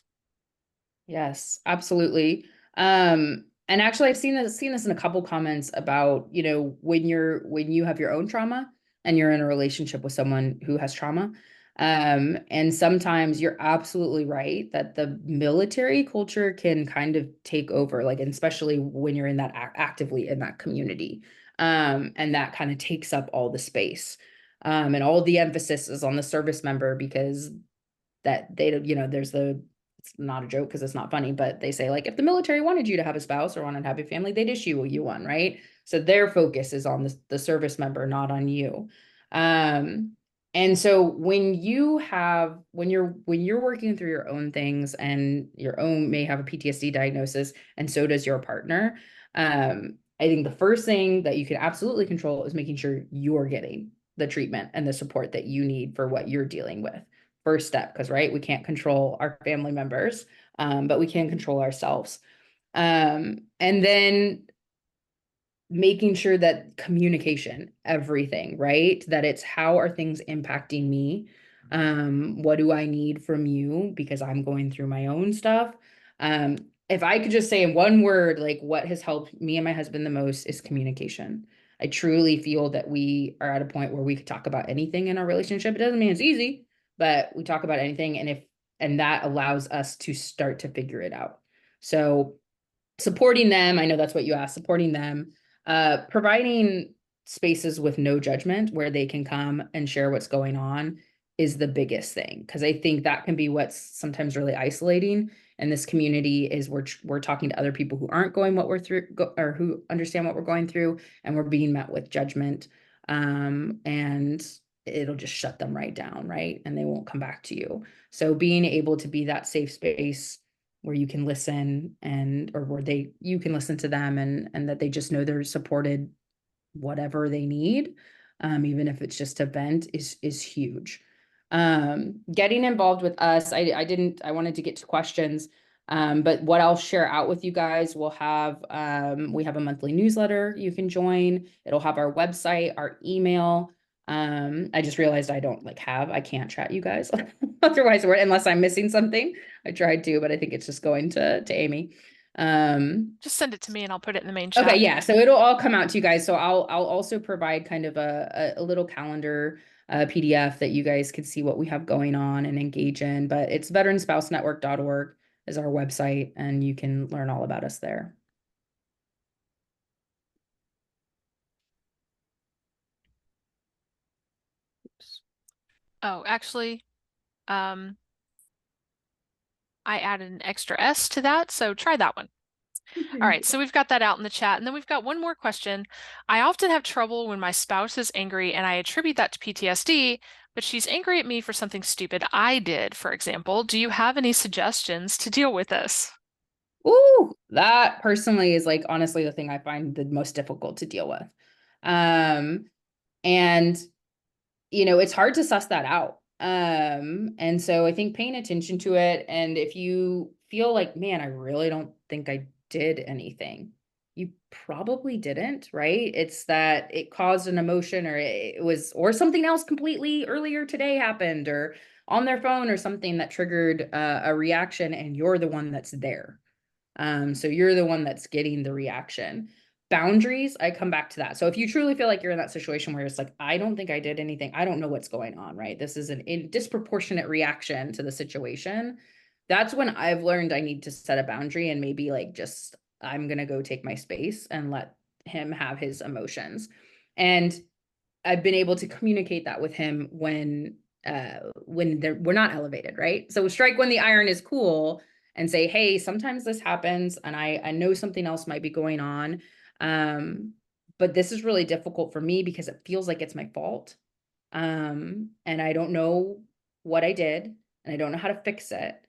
Yes, absolutely. And actually I've seen this in a couple comments about, you know, when you have your own trauma and you're in a relationship with someone who has trauma. And sometimes you're absolutely right that the military culture can kind of take over, like, and especially when you're in that actively in that community. And that kind of takes up all the space. And all the emphasis is on the service member because that they don't, you know, there's the, it's not a joke because it's not funny, but they say, like, if the military wanted you to have a spouse or wanted to have a family, they'd issue you one, right? So their focus is on the service member, not on you. Um, and so when you're working through your own things and your own may have a PTSD diagnosis, and so does your partner, I think the first thing that you can absolutely control is making sure you're getting the treatment and the support that you need for what you're dealing with. First step, because right, we can't control our family members, but we can control ourselves. And then making sure that communication, everything, right? That it's how are things impacting me? What do I need from you? Because I'm going through my own stuff. Um, if I could just say in one word, like what has helped me and my husband the most is communication. I truly feel that we are at a point where we could talk about anything in our relationship. It doesn't mean it's easy, but we talk about anything. And that allows us to start to figure it out. So supporting them, I know that's what you asked, supporting them, providing spaces with no judgment where they can come and share what's going on is the biggest thing. Because I think that can be what's sometimes really isolating in this community is we're talking to other people who aren't going what we're through or who understand what we're going through, and we're being met with judgment. And it'll just shut them right down, right? And they won't come back to you. So being able to be that safe space where you can listen and or where you can listen to them and that they just know they're supported whatever they need, even if it's just a vent is huge. Getting involved with us, I wanted to get to questions, but what I'll share out with you guys, we have a monthly newsletter you can join. It'll have our website, our email. I just realized I can't chat you guys otherwise, unless I'm missing something. I tried to, but I think it's just going to Amy. Just send it to me and I'll put it in the main Okay, chat. yeah. So it'll all come out to you guys. So I'll also provide kind of a little calendar PDF that you guys can see what we have going on and engage in. But it's veteranspousenetwork.org is our website, and you can learn all about us there. Oh, actually, I added an extra S to that, so try that one. All right, so we've got that out in the chat. And then we've got one more question. I often have trouble when my spouse is angry and I attribute that to PTSD, but she's angry at me for something stupid I did, for example. Do you have any suggestions to deal with this? Ooh, that personally is like honestly the thing I find the most difficult to deal with. And you know, it's hard to suss that out. And so I think paying attention to it, and if you feel like, man, I really don't think I did anything, you probably didn't, right? It's that it caused an emotion, or it was, or something else completely earlier today happened, or on their phone, or something that triggered a reaction, and you're the one that's there. So you're the one that's getting the reaction. Boundaries, I come back to that. So if you truly feel like you're in that situation where it's like, I don't think I did anything, I don't know what's going on, right? This is a disproportionate reaction to the situation. That's when I've learned I need to set a boundary and maybe like just, I'm going to go take my space and let him have his emotions. And I've been able to communicate that with him when we're not elevated, right? So strike when the iron is cool and say, hey, sometimes this happens and I know something else might be going on. But this is really difficult for me because it feels like it's my fault. And I don't know what I did and I don't know how to fix it.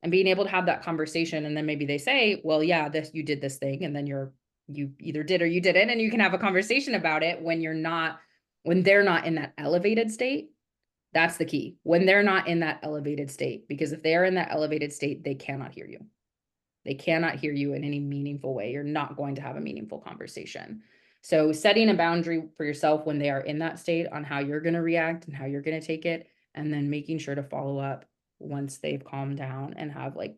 And being able to have that conversation, and then maybe they say, well, yeah, you did this thing, and then you either did or you didn't, and you can have a conversation about it when they're not in that elevated state. That's the key. When they're not in that elevated state, because if they're in that elevated state, they cannot hear you. They cannot hear you in any meaningful way. You're not going to have a meaningful conversation. So setting a boundary for yourself when they are in that state on how you're going to react and how you're going to take it, and then making sure to follow up once they've calmed down and have like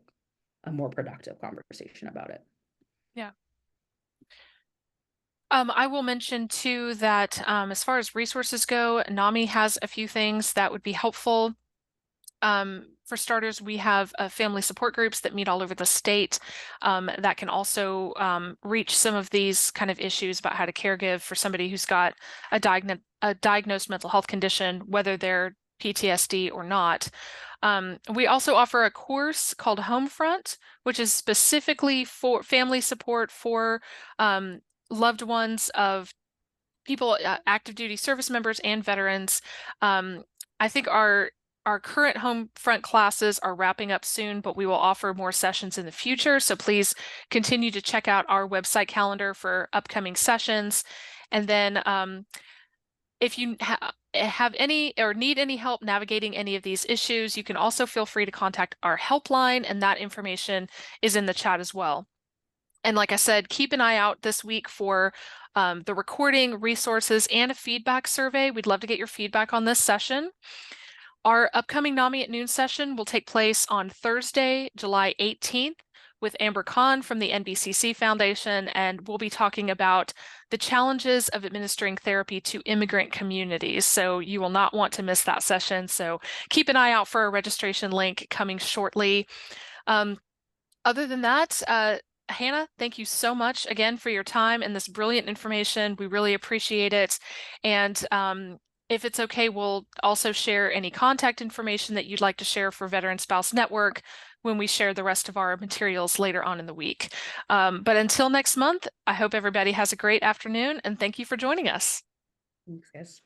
a more productive conversation about it. Yeah. I will mention too that as far as resources go, NAMI has a few things that would be helpful. For starters, we have family support groups that meet all over the state that can also reach some of these kind of issues about how to caregive for somebody who's got a diagnosed mental health condition, whether they're PTSD or not. We also offer a course called Homefront, which is specifically for family support for loved ones of people, active duty service members and veterans. I think our current Homefront classes are wrapping up soon, but we will offer more sessions in the future. So please continue to check out our website calendar for upcoming sessions. And then if you have any or need any help navigating any of these issues, you can also feel free to contact our helpline, and that information is in the chat as well. And like I said, keep an eye out this week for the recording, resources, and a feedback survey. We'd love to get your feedback on this session. Our upcoming NAMI at Noon session will take place on Thursday, July 18th with Amber Khan from the NBCC Foundation, and we'll be talking about the challenges of administering therapy to immigrant communities. So you will not want to miss that session. So keep an eye out for a registration link coming shortly. Other than that, Hannah, thank you so much again for your time and this brilliant information. We really appreciate it. And if it's okay, we'll also share any contact information that you'd like to share for Veteran Spouse Network when we share the rest of our materials later on in the week. But until next month, I hope everybody has a great afternoon, and thank you for joining us. Thanks, guys.